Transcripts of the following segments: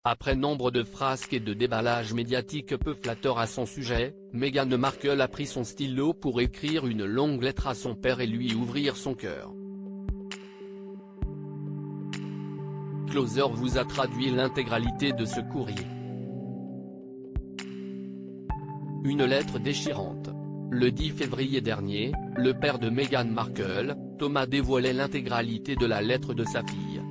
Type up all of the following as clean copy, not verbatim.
Après nombre de frasques et de déballages médiatiques peu flatteurs à son sujet, Meghan Markle a pris son stylo pour écrire une longue lettre à son père et lui ouvrir son cœur. Closer vous a traduit l'intégralité de ce courrier. Une lettre déchirante. Le 10 février dernier, le père de Meghan Markle, Thomas dévoilait l'intégralité de la lettre de sa fille.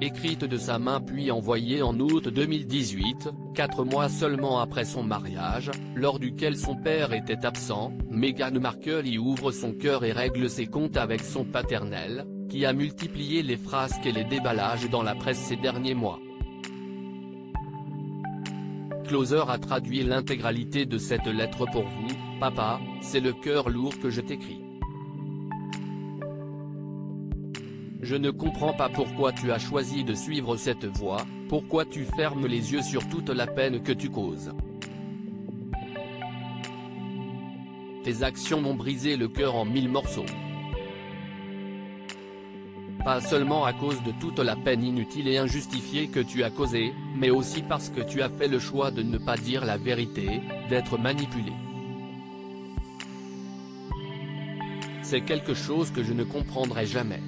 Écrite de sa main puis envoyée en août 2018, 4 mois seulement après son mariage, lors duquel son père était absent, Meghan Markle y ouvre son cœur et règle ses comptes avec son paternel, qui a multiplié les frasques et les déballages dans la presse ces derniers mois. Closer a traduit l'intégralité de cette lettre pour vous, papa, c'est le cœur lourd que je t'écris. Je ne comprends pas pourquoi tu as choisi de suivre cette voie, pourquoi tu fermes les yeux sur toute la peine que tu causes. Tes actions m'ont brisé le cœur en 1000 morceaux. Pas seulement à cause de toute la peine inutile et injustifiée que tu as causée, mais aussi parce que tu as fait le choix de ne pas dire la vérité, d'être manipulé. C'est quelque chose que je ne comprendrai jamais.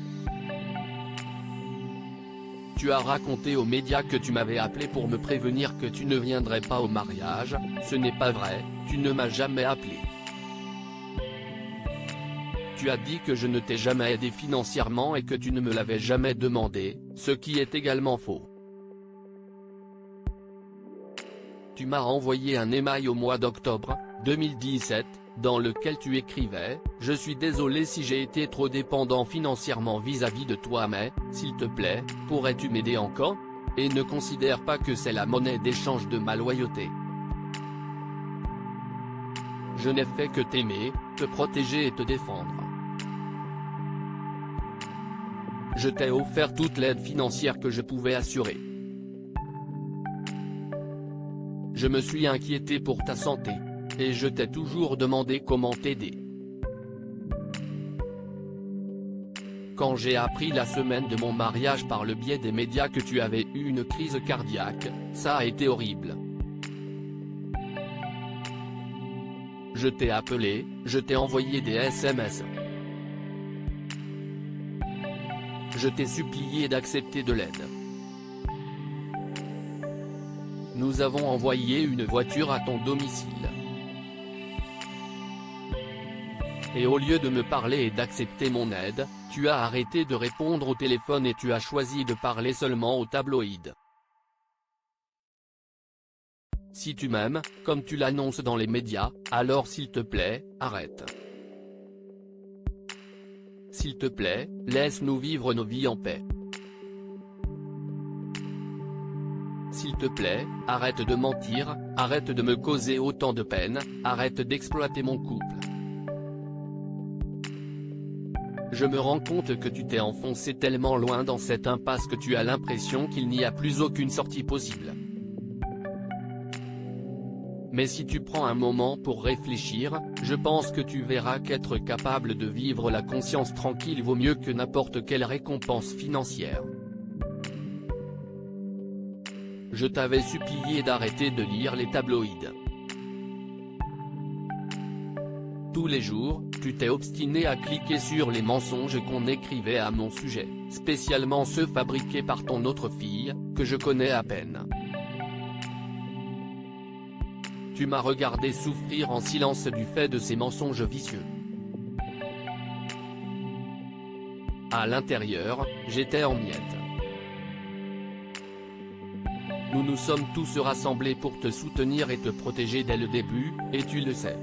Tu as raconté aux médias que tu m'avais appelé pour me prévenir que tu ne viendrais pas au mariage, ce n'est pas vrai, tu ne m'as jamais appelé. Tu as dit que je ne t'ai jamais aidé financièrement et que tu ne me l'avais jamais demandé, ce qui est également faux. Tu m'as envoyé un email au mois d'octobre 2017, dans lequel tu écrivais « Je suis désolé si j'ai été trop dépendant financièrement vis-à-vis de toi mais, s'il te plaît, pourrais-tu m'aider encore ? Et ne considère pas que c'est la monnaie d'échange de ma loyauté. Je n'ai fait que t'aimer, te protéger et te défendre. Je t'ai offert toute l'aide financière que je pouvais assurer. Je me suis inquiété pour ta santé. Et je t'ai toujours demandé comment t'aider. Quand j'ai appris la semaine de mon mariage par le biais des médias que tu avais eu une crise cardiaque, ça a été horrible. Je t'ai appelé, je t'ai envoyé des SMS. Je t'ai supplié d'accepter de l'aide. Nous avons envoyé une voiture à ton domicile. Et au lieu de me parler et d'accepter mon aide, tu as arrêté de répondre au téléphone et tu as choisi de parler seulement aux tabloïds. Si tu m'aimes, comme tu l'annonces dans les médias, alors s'il te plaît, arrête. S'il te plaît, laisse-nous vivre nos vies en paix. S'il te plaît, arrête de mentir, arrête de me causer autant de peine, arrête d'exploiter mon couple. Je me rends compte que tu t'es enfoncé tellement loin dans cette impasse que tu as l'impression qu'il n'y a plus aucune sortie possible. Mais si tu prends un moment pour réfléchir, je pense que tu verras qu'être capable de vivre la conscience tranquille vaut mieux que n'importe quelle récompense financière. Je t'avais supplié d'arrêter de lire les tabloïds. Tous les jours, tu t'es obstiné à cliquer sur les mensonges qu'on écrivait à mon sujet, spécialement ceux fabriqués par ton autre fille, que je connais à peine. Tu m'as regardé souffrir en silence du fait de ces mensonges vicieux. À l'intérieur, j'étais en miettes. Nous nous sommes tous rassemblés pour te soutenir et te protéger dès le début, et tu le sais.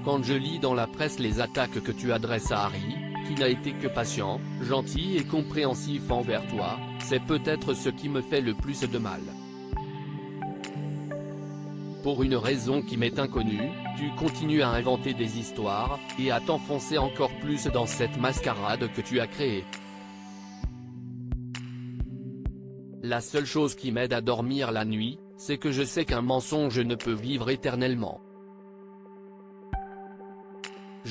Quand je lis dans la presse les attaques que tu adresses à Harry, qui n'a été que patient, gentil et compréhensif envers toi, c'est peut-être ce qui me fait le plus de mal. Pour une raison qui m'est inconnue, tu continues à inventer des histoires, et à t'enfoncer encore plus dans cette mascarade que tu as créée. La seule chose qui m'aide à dormir la nuit, c'est que je sais qu'un mensonge ne peut vivre éternellement.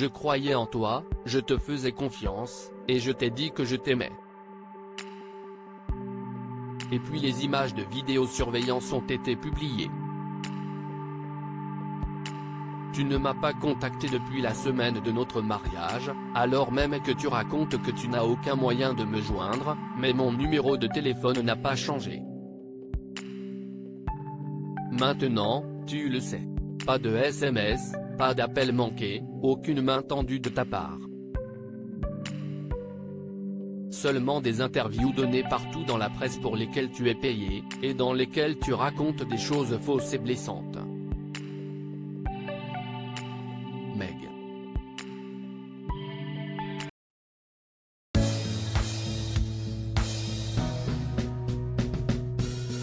Je croyais en toi, je te faisais confiance, et je t'ai dit que je t'aimais. Et puis les images de vidéosurveillance ont été publiées. Tu ne m'as pas contacté depuis la semaine de notre mariage, alors même que tu racontes que tu n'as aucun moyen de me joindre, mais mon numéro de téléphone n'a pas changé. Maintenant, tu le sais. Pas de SMS, pas d'appel manqué, aucune main tendue de ta part. Seulement des interviews données partout dans la presse pour lesquelles tu es payé, et dans lesquelles tu racontes des choses fausses et blessantes. Meg.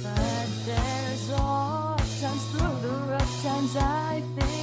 But there's all times through the rough times I think